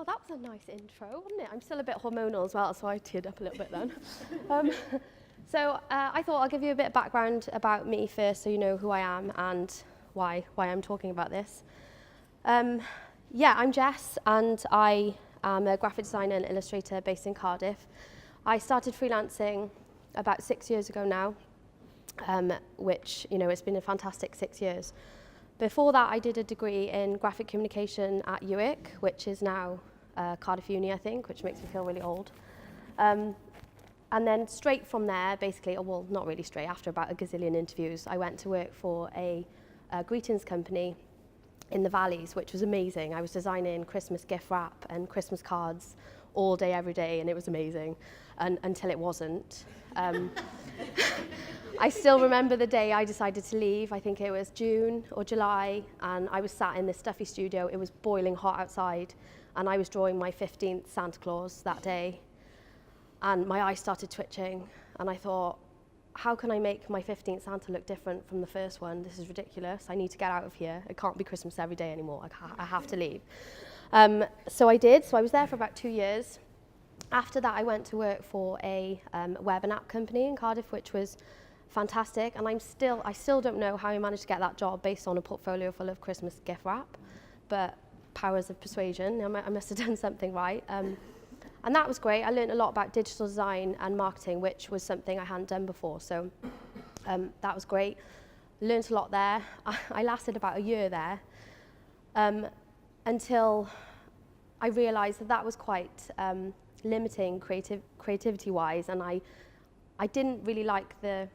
that was a nice intro, wasn't it? I'm still a bit hormonal as well, so I teared up a little bit then. I thought I'll give you a bit of background about me first, so you know who I am and why I'm talking about this. Yeah, I'm Jess, and I am a graphic designer and illustrator based in Cardiff. I started freelancing about 6 years ago now, which, you know, it's been a fantastic 6 years. Before that, I did a degree in graphic communication at UWIC, which is now Cardiff Uni, I think, which makes me feel really old. And then straight from there, basically, well, not really straight, after about a gazillion interviews, I went to work for a greetings company in the Valleys, which was amazing. I was designing Christmas gift wrap and Christmas cards all day, every day, and it was amazing, until it wasn't. I still remember the day I decided to leave. I think it was June or July, and I was sat in this stuffy studio. It was boiling hot outside, and I was drawing my 15th Santa Claus that day. And my eyes started twitching, and I thought, how can I make my 15th Santa look different from the first one? This is ridiculous. I need to get out of here. It can't be Christmas every day anymore. I have to leave. So I did. So I was there for about 2 years. After that, I went to work for a web and app company in Cardiff, which was fantastic. And I still don't know how I managed to get that job based on a portfolio full of Christmas gift wrap, but powers of persuasion. I must have done something right. And that was great. I learned a lot about digital design and marketing, which was something I hadn't done before. So that was great. Learned a lot there. I lasted about a year there until I realized that was quite limiting creativity-wise, and I didn't really like the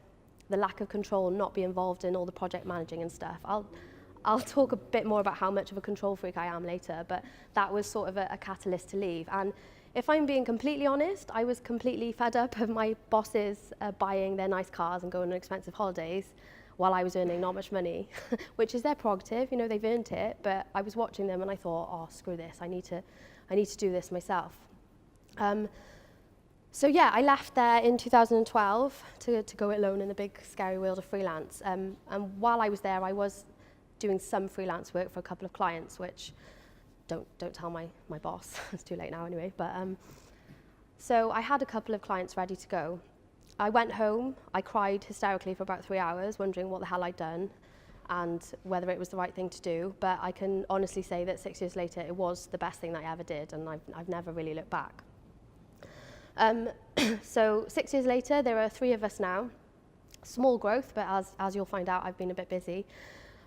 lack of control and not be involved in all the project managing and stuff. I'll talk a bit more about how much of a control freak I am later, but that was sort of a catalyst to leave. And if I'm being completely honest, I was completely fed up of my bosses buying their nice cars and going on expensive holidays while I was earning not much money, which is their prerogative, you know, they've earned it, but I was watching them and I thought, oh, screw this, I need to do this myself. So yeah, I left there in 2012 to go it alone in the big scary world of freelance. And while I was there, I was doing some freelance work for a couple of clients, which don't tell my boss. It's too late now anyway. But so I had a couple of clients ready to go. I went home. I cried hysterically for about 3 hours, wondering what the hell I'd done and whether it was the right thing to do. But I can honestly say that 6 years later, it was the best thing that I ever did, and I've never really looked back. So 6 years later, there are 3 of us now. Small growth, but as you'll find out, I've been a bit busy.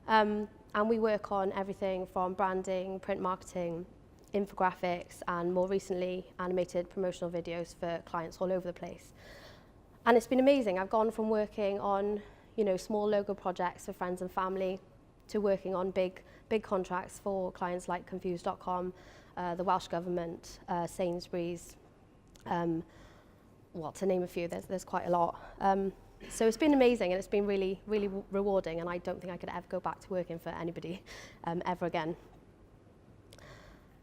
And we work on everything from branding, print marketing, infographics, and more recently, animated promotional videos for clients all over the place. And it's been amazing. I've gone from working on, you know, small logo projects for friends and family to working on big contracts for clients like Confused.com, the Welsh Government, Sainsbury's, well, to name a few, there's quite a lot. So it's been amazing, and it's been really, really rewarding, and I don't think I could ever go back to working for anybody ever again.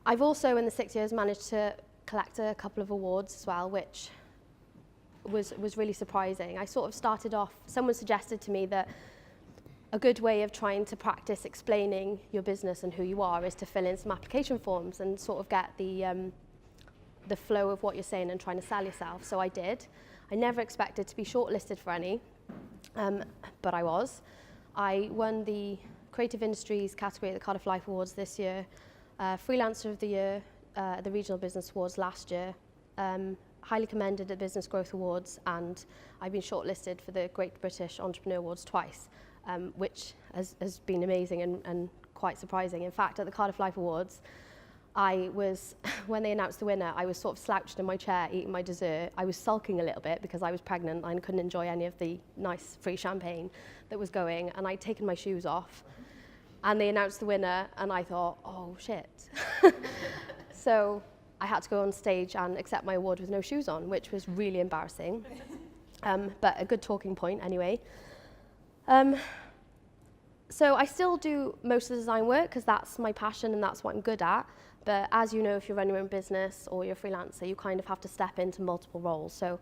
I've also, in the 6 years, managed to collect a couple of awards as well, which was really surprising. I sort of started off, someone suggested to me that a good way of trying to practice explaining your business and who you are is to fill in some application forms and sort of get the flow of what you're saying and trying to sell yourself. So I did. I never expected to be shortlisted for any, but I was. I won the Creative Industries category at the Cardiff Life Awards this year, Freelancer of the Year at the Regional Business Awards last year, highly commended at Business Growth Awards, and I've been shortlisted for the Great British Entrepreneur Awards twice, which has been amazing and quite surprising. In fact, at the Cardiff Life Awards, when they announced the winner, I was sort of slouched in my chair eating my dessert. I was sulking a little bit because I was pregnant and couldn't enjoy any of the nice free champagne that was going, and I'd taken my shoes off. And they announced the winner, and I thought, oh, shit. So I had to go on stage and accept my award with no shoes on, which was really embarrassing, but a good talking point anyway. So I still do most of the design work because that's my passion and that's what I'm good at. But as you know, if you're running your own business or you're a freelancer, you kind of have to step into multiple roles. So,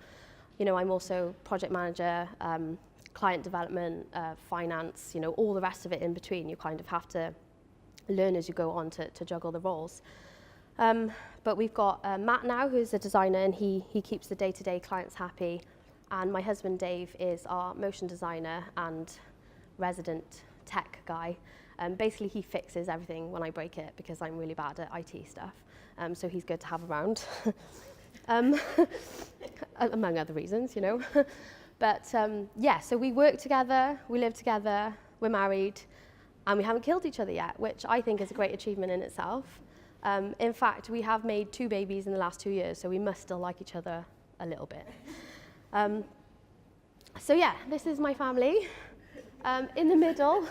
you know, I'm also project manager, client development, finance, you know, all the rest of it in between. You kind of have to learn as you go on to juggle the roles. But we've got Matt now, who's a designer, and he keeps the day-to-day clients happy. And my husband, Dave, is our motion designer and resident tech guy. Basically, he fixes everything when I break it because I'm really bad at IT stuff. So he's good to have around, among other reasons, you know. But yeah, so we work together, we live together, we're married, and we haven't killed each other yet, which I think is a great achievement in itself. In fact, we have made 2 babies in the last 2 years, so we must still like each other a little bit. So yeah, this is my family. In the middle,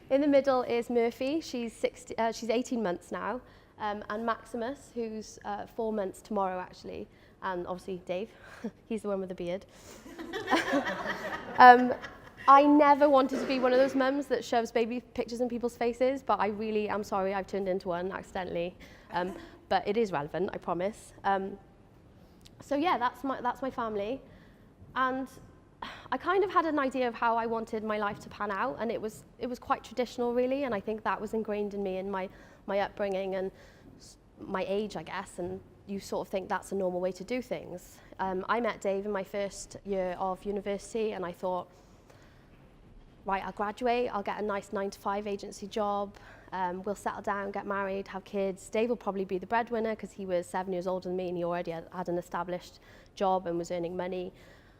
in the middle is Murphy. She's 18 months now, and Maximus, who's 4 months tomorrow actually, and obviously Dave, he's the one with the beard. I never wanted to be one of those mums that shoves baby pictures in people's faces, but I really am sorry I've turned into one accidentally. But it is relevant, I promise. So yeah, that's my family. And I kind of had an idea of how I wanted my life to pan out, and it was quite traditional really, and I think that was ingrained in me in my upbringing and my age, I guess, and you sort of think that's a normal way to do things. I met Dave in my first year of university, and I thought, right, I'll graduate, I'll get a nice 9-to-5 agency job, we'll settle down, get married, have kids. Dave will probably be the breadwinner because he was 7 years older than me and he already had an established job and was earning money.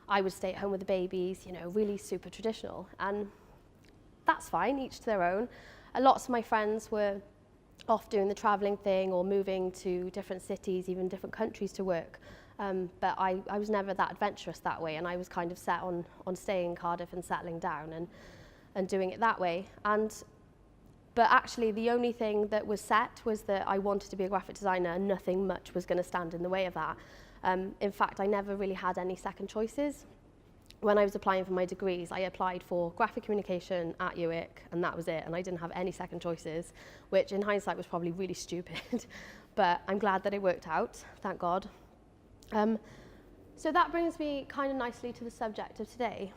I would stay at home with the babies, you know, really super traditional. And that's fine, each to their own. Lots of my friends were off doing the traveling thing or moving to different cities, even different countries to work. But I was never that adventurous that way, and I was kind of set on staying in Cardiff and settling down and doing it that way. But actually the only thing that was set was that I wanted to be a graphic designer, and nothing much was going to stand in the way of that. In fact, I never really had any second choices. When I was applying for my degrees, I applied for graphic communication at UWIC, and that was it, and I didn't have any second choices, which in hindsight was probably really stupid, but I'm glad that it worked out, thank God. So that brings me kind of nicely to the subject of today.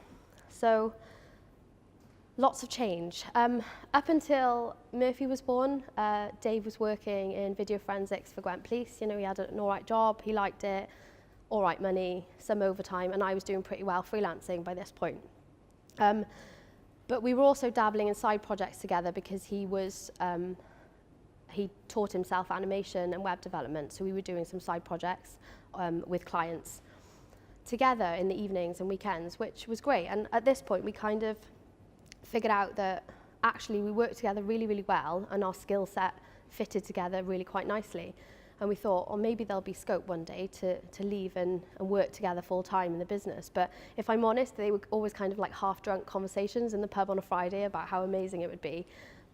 So, lots of change. Up until Murphy was born, Dave was working in video forensics for Gwent Police. You know, he had an all right job, he liked it, all right money, some overtime, and I was doing pretty well freelancing by this point. But we were also dabbling in side projects together because he taught himself animation and web development, so we were doing some side projects with clients together in the evenings and weekends, which was great. And at this point, we kind of figured out that actually we worked together really, really well, and our skill set fitted together really quite nicely. And we thought, or maybe there'll be scope one day to leave and work together full time in the business. But if I'm honest, they were always kind of like half drunk conversations in the pub on a Friday about how amazing it would be.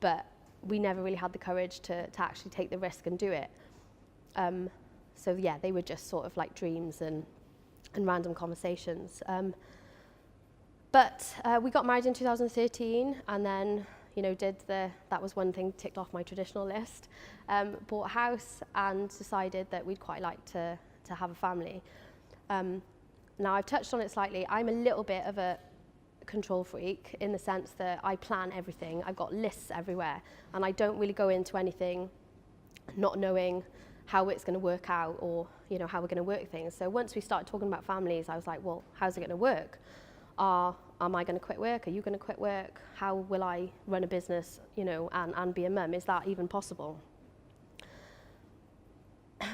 But we never really had the courage to actually take the risk and do it. So yeah, they were just sort of like dreams and random conversations. But we got married in 2013, and then, you know, that was one thing ticked off my traditional list. Bought a house and decided that we'd quite like to have a family. Now, I've touched on it slightly. I'm a little bit of a control freak in the sense that I plan everything. I've got lists everywhere, and I don't really go into anything not knowing how it's going to work out, or, you know, how we're going to work things. So once we started talking about families, I was like, well, how's it going to work? Am I going to quit work? Are you going to quit work? How will I run a business, you know, and be a mum? Is that even possible?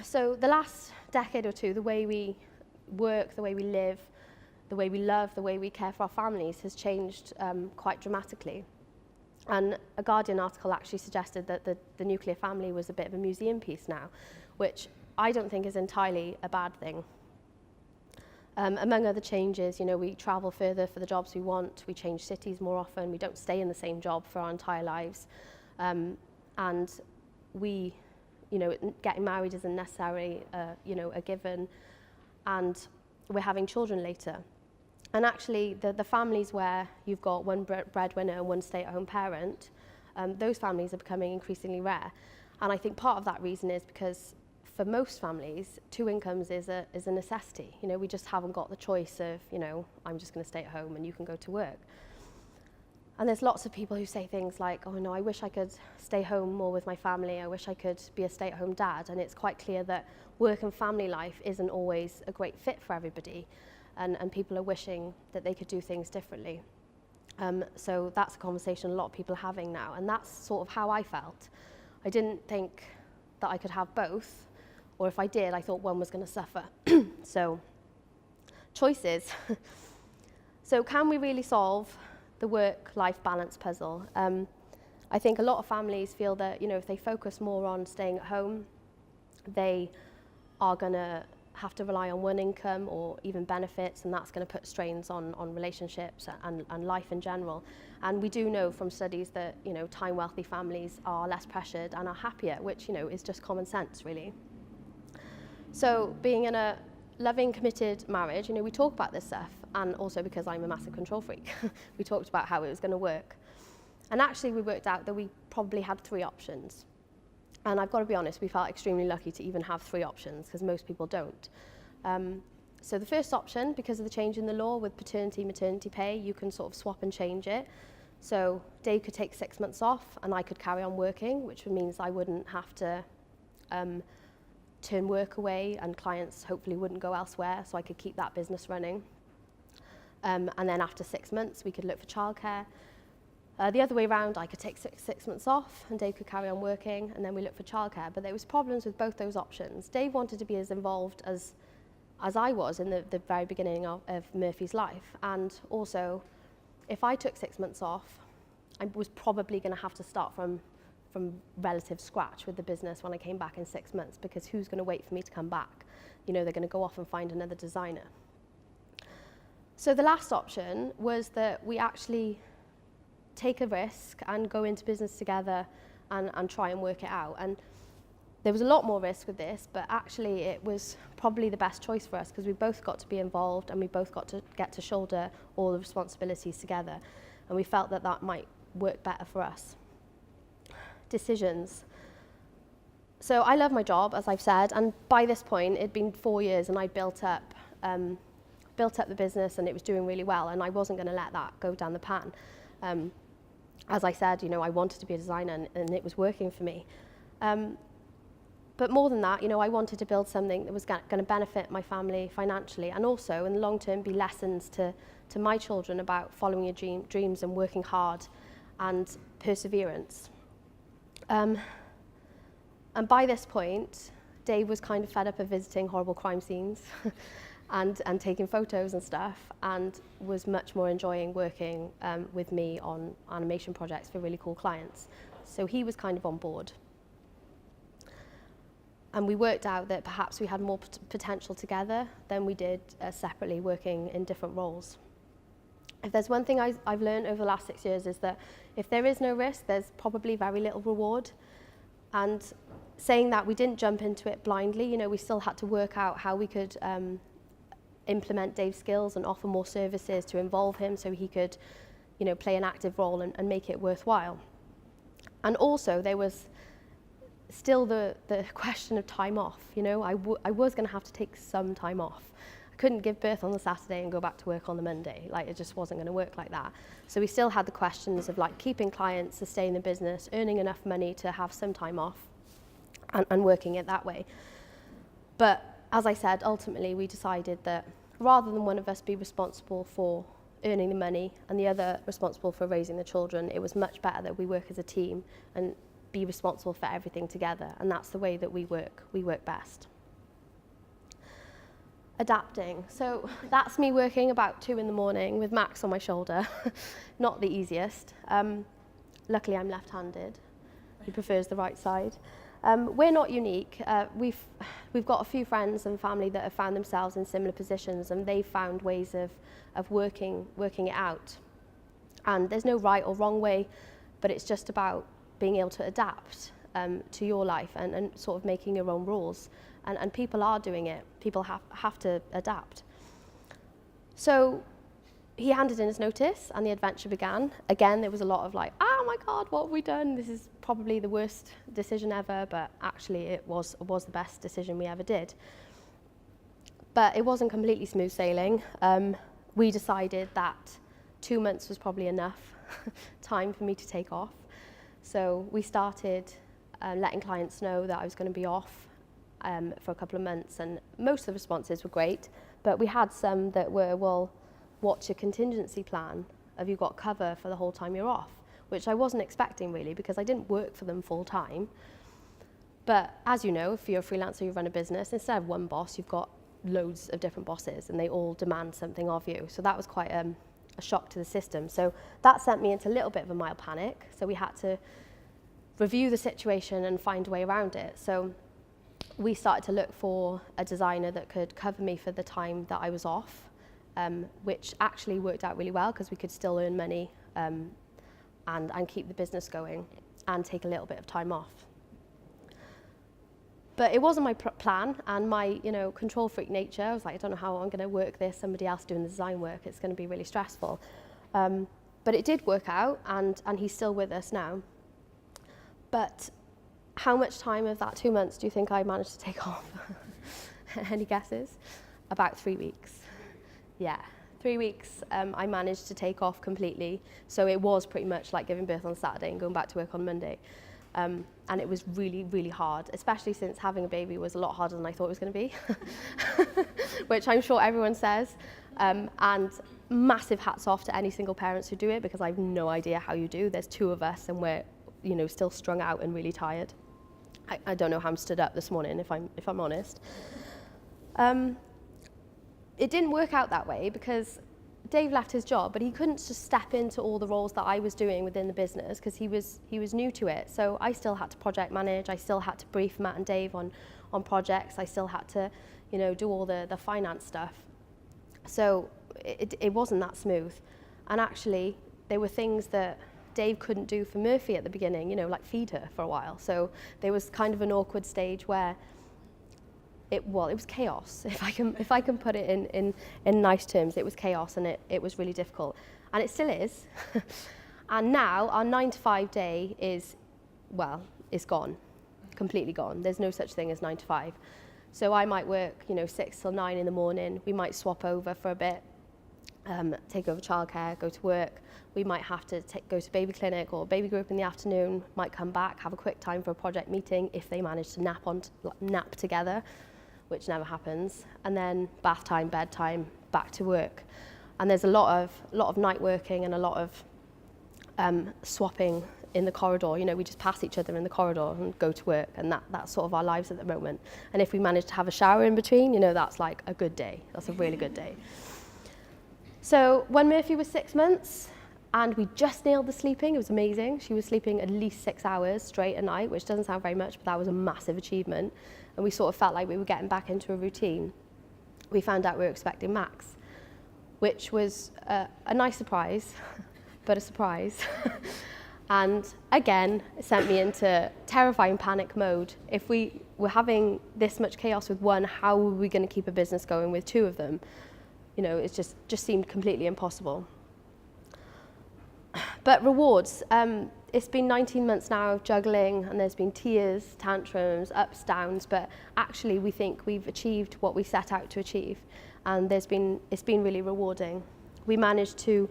So the last decade or two, the way we work, the way we live, the way we love, the way we care for our families has changed quite dramatically. And a Guardian article actually suggested that the nuclear family was a bit of a museum piece now, which I don't think is entirely a bad thing. Among other changes, you know, we travel further for the jobs we want, we change cities more often, we don't stay in the same job for our entire lives, and we, you know, getting married isn't necessarily, you know, a given, and we're having children later. And actually, the families where you've got one breadwinner and one stay-at-home parent, those families are becoming increasingly rare. And I think part of that reason is because for most families, 2 incomes is a necessity. You know, we just haven't got the choice of, you know, I'm just going to stay at home and you can go to work. And there's lots of people who say things like, oh no, I wish I could stay home more with my family. I wish I could be a stay-at-home dad. And it's quite clear that work and family life isn't always a great fit for everybody. And people are wishing that they could do things differently. So that's a conversation a lot of people are having now. And that's sort of how I felt. I didn't think that I could have both. Or if I did, I thought one was going to suffer. So, choices. So can we really solve the work-life balance puzzle? I think a lot of families feel that, if they focus more on staying at home, they are going to have to rely on one income or even benefits, and that's going to put strains on relationships and life in general. And we do know from studies that, time-wealthy families are less pressured and are happier, which, is just common sense, really. So being in a loving, committed marriage, we talk about this stuff, and also because I'm a massive control freak, we talked about how it was going to work. And actually we worked out that we probably had 3 options. And I've got to be honest, we felt extremely lucky to even have 3 options, because most people don't. So the first option, because of the change in the law with paternity, maternity pay, you can sort of swap and change it. So Dave could take 6 months off and I could carry on working, which means I wouldn't have to turn work away, and clients hopefully wouldn't go elsewhere, so I could keep that business running. And then after 6 months, we could look for childcare. The other way around, I could take six months off and Dave could carry on working, and then we look for childcare. But there was problems with both those options. Dave wanted to be as involved as I was in the very beginning of Murphy's life. And also, if I took 6 months off, I was probably going to have to start from relative scratch with the business when I came back in 6 months, because who's going to wait for me to come back? They're going to go off and find another designer. So the last option was that we actually take a risk and go into business together and try and work it out. And there was a lot more risk with this, but actually it was probably the best choice for us, because we both got to be involved and we both got to get to shoulder all the responsibilities together. And we felt that that might work better for us. Decisions. So I love my job, as I've said, and by this point it'd been 4 years and I'd built up the business and it was doing really well, and I wasn't going to let that go down the pan. As I said, I wanted to be a designer and it was working for me. But more than that, I wanted to build something that was going to benefit my family financially, and also in the long term be lessons to my children about following your dreams and working hard and perseverance. And by this point, Dave was kind of fed up of visiting horrible crime scenes and taking photos and stuff, and was much more enjoying working with me on animation projects for really cool clients. So he was kind of on board. And we worked out that perhaps we had more potential together than we did separately, working in different roles. If there's one thing I've learned over the last 6 years, is that if there is no risk, there's probably very little reward. And saying that, we didn't jump into it blindly. We still had to work out how we could implement Dave's skills and offer more services to involve him so he could, play an active role and make it worthwhile. And also there was still the question of time off. I was going to have to take some time off. I couldn't give birth on the Saturday and go back to work on the Monday. It just wasn't going to work like that. So we still had the questions of keeping clients, sustaining the business, earning enough money to have some time off, and working it that way. But as I said, ultimately we decided that rather than one of us be responsible for earning the money and the other responsible for raising the children, it was much better that we work as a team and be responsible for everything together. And that's the way that we work best. Adapting. So that's me working about 2 a.m. with Max on my shoulder. Not the easiest. Luckily I'm left-handed. He prefers the right side. We're not unique. We've got a few friends and family that have found themselves in similar positions, and they've found ways of working it out. And there's no right or wrong way, but it's just about being able to adapt to your life and sort of making your own rules. And people are doing it. People have to adapt. So he handed in his notice and the adventure began. Again, there was a lot of oh my God, what have we done? This is probably the worst decision ever, but actually it was the best decision we ever did. But it wasn't completely smooth sailing. We decided that 2 months was probably enough. time for me to take off. So we started letting clients know that I was going to be off for a couple of months, and most of the responses were great, but we had some that were, well, what's your contingency plan? Have you got cover for the whole time you're off? Which I wasn't expecting really, because I didn't work for them full time. But as you know, if you're a freelancer, you run a business, instead of one boss, you've got loads of different bosses and they all demand something of you. So that was quite a shock to the system. So that sent me into a little bit of a mild panic. So we had to review the situation and find a way around it. So we started to look for a designer that could cover me for the time that I was off, which actually worked out really well because we could still earn money and keep the business going and take a little bit of time off. But it wasn't my plan, and my control freak nature, I was like, I don't know how I'm going to work this, somebody else doing the design work, it's going to be really stressful. But it did work out, and he's still with us now. But how much time of that 2 months do you think I managed to take off? Any guesses? About 3 weeks. Yeah, 3 weeks I managed to take off completely. So it was pretty much like giving birth on Saturday and going back to work on Monday. And it was really, really hard, especially since having a baby was a lot harder than I thought it was going to be, which I'm sure everyone says. And massive hats off to any single parents who do it, because I have no idea how you do. There's 2 of us and we're still strung out and really tired. I don't know how I'm stood up this morning, if I'm honest. It didn't work out that way because Dave left his job, but he couldn't just step into all the roles that I was doing within the business because he was new to it. So I still had to project manage. I still had to brief Matt and Dave on projects. I still had to, do all the finance stuff. So it wasn't that smooth. And actually, there were things that Dave couldn't do for Murphy at the beginning, like feed her for a while. So there was kind of an awkward stage where it was chaos. If I can put it in nice terms, it was chaos, and it was really difficult, and it still is. And now our 9 to 5 day is gone, completely gone. There's no such thing as 9 to 5. So I might work 6 till 9 in the morning. We might swap over for a bit, take over childcare, go to work. We might have to go to baby clinic or baby group in the afternoon. Might come back, have a quick time for a project meeting if they manage to nap together, which never happens, and then bath time, bedtime, back to work. And there's a lot of night working and a lot of swapping in the corridor. We just pass each other in the corridor and go to work, and that's sort of our lives at the moment. And if we manage to have a shower in between, that's like a good day. That's a really good day. So when Murphy was 6 months, and we just nailed the sleeping, it was amazing. She was sleeping at least 6 hours straight a night, which doesn't sound very much, but that was a massive achievement. And we sort of felt like we were getting back into a routine. We found out we were expecting Max, which was a nice surprise, but a surprise. And again, it sent me into terrifying panic mode. If we were having this much chaos with one, how were we going to keep a business going with 2 of them? It just seemed completely impossible. But rewards, it's been 19 months now of juggling, and there's been tears, tantrums, ups, downs, but actually we think we've achieved what we set out to achieve, and it's been really rewarding. We managed to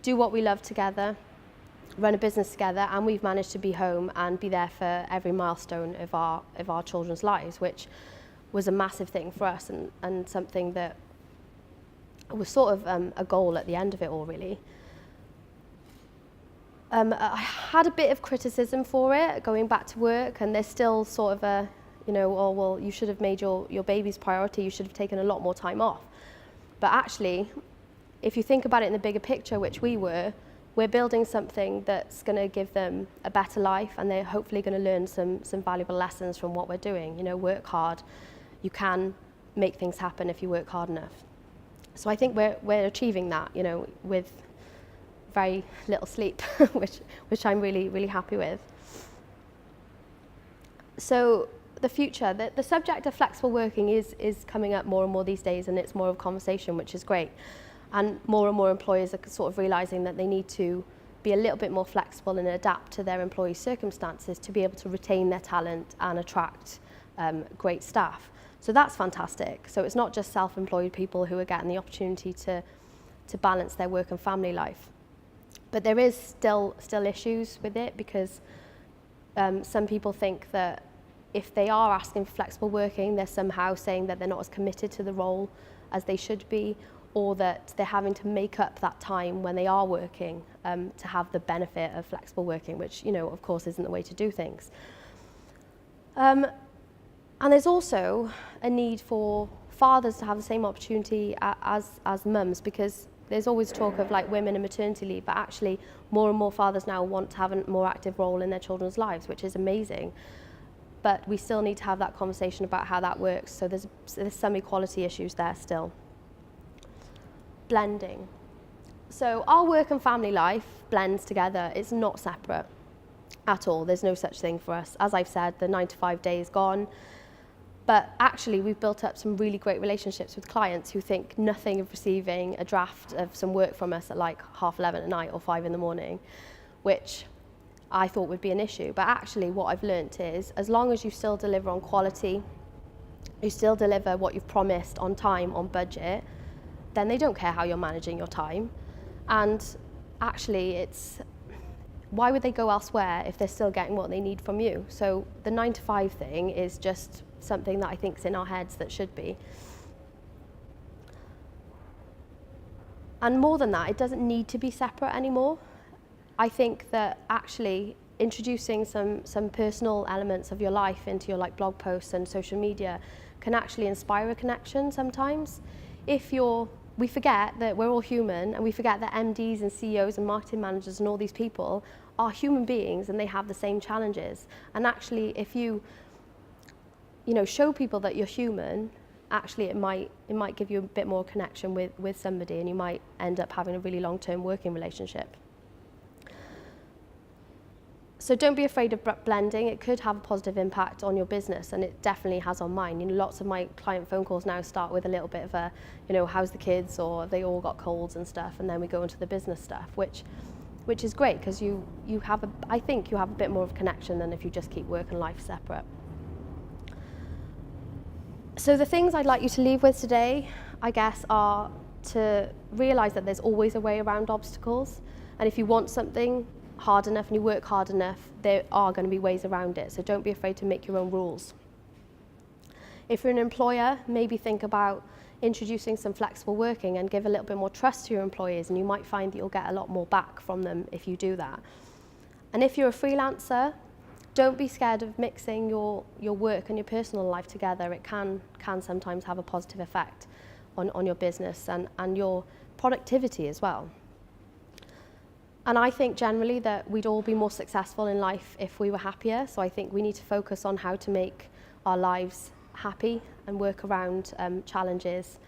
do what we love together, run a business together, and we've managed to be home and be there for every milestone of our children's lives, which was a massive thing for us, and something that was sort of a goal at the end of it all, really. I had a bit of criticism for it, going back to work, and there's still sort of you should have made your baby's priority, you should have taken a lot more time off. But actually, if you think about it in the bigger picture, which we're building something that's going to give them a better life, and they're hopefully going to learn some valuable lessons from what we're doing. Work hard. You can make things happen if you work hard enough. So I think we're achieving that, with very little sleep, which I'm really, really happy with. So the future, the subject of flexible working is coming up more and more these days, and it's more of a conversation, which is great. And more employers are sort of realizing that they need to be a little bit more flexible and adapt to their employees' circumstances to be able to retain their talent and attract great staff. So that's fantastic. So it's not just self-employed people who are getting the opportunity to balance their work and family life. But there is still issues with it, because some people think that if they are asking for flexible working, they're somehow saying that they're not as committed to the role as they should be, or that they're having to make up that time when they are working to have the benefit of flexible working, which, of course, isn't the way to do things. And there's also a need for fathers to have the same opportunity as mums, because there's always talk of like women and maternity leave, but actually more and more fathers now want to have a more active role in their children's lives, which is amazing. But we still need to have that conversation about how that works. So there's some equality issues there still. Blending. So our work and family life blends together. It's not separate at all. There's no such thing for us. As I've said, the 9-to-5 day is gone. But actually, we've built up some really great relationships with clients who think nothing of receiving a draft of some work from us at like 11:30 at night or 5 in the morning, which I thought would be an issue. But actually, what I've learnt is, as long as you still deliver on quality, you still deliver what you've promised on time, on budget, then they don't care how you're managing your time. And actually, why would they go elsewhere if they're still getting what they need from you? So the 9-to-5 thing is just something that I think is in our heads that should be. And more than that, it doesn't need to be separate anymore. I think that actually introducing some personal elements of your life into your like blog posts and social media can actually inspire a connection sometimes. We forget that we're all human, and we forget that MDs and CEOs and marketing managers and all these people are human beings, and they have the same challenges. And actually, if you show people that you're human, actually it might give you a bit more connection with somebody, and you might end up having a really long-term working relationship. So don't be afraid of blending. It could have a positive impact on your business, and it definitely has on mine. Lots of my client phone calls now start with a little bit of a, how's the kids, or they all got colds and stuff, and then we go into the business stuff, which is great, because I think you have a bit more of a connection than if you just keep work and life separate. So the things I'd like you to leave with today, I guess, are to realise that there's always a way around obstacles, and if you want something hard enough and you work hard enough, there are going to be ways around it. So don't be afraid to make your own rules. If you're an employer, maybe think about introducing some flexible working and give a little bit more trust to your employees, and you might find that you'll get a lot more back from them if you do that. And if you're a freelancer, don't be scared of mixing your work and your personal life together. It can sometimes have a positive effect on your business and your productivity as well. And I think generally that we'd all be more successful in life if we were happier. So I think we need to focus on how to make our lives happy and work around challenges.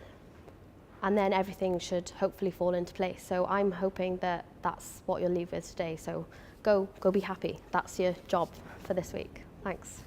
And then everything should hopefully fall into place. So I'm hoping that that's what you'll leave with today. So go be happy. That's your job for this week. Thanks.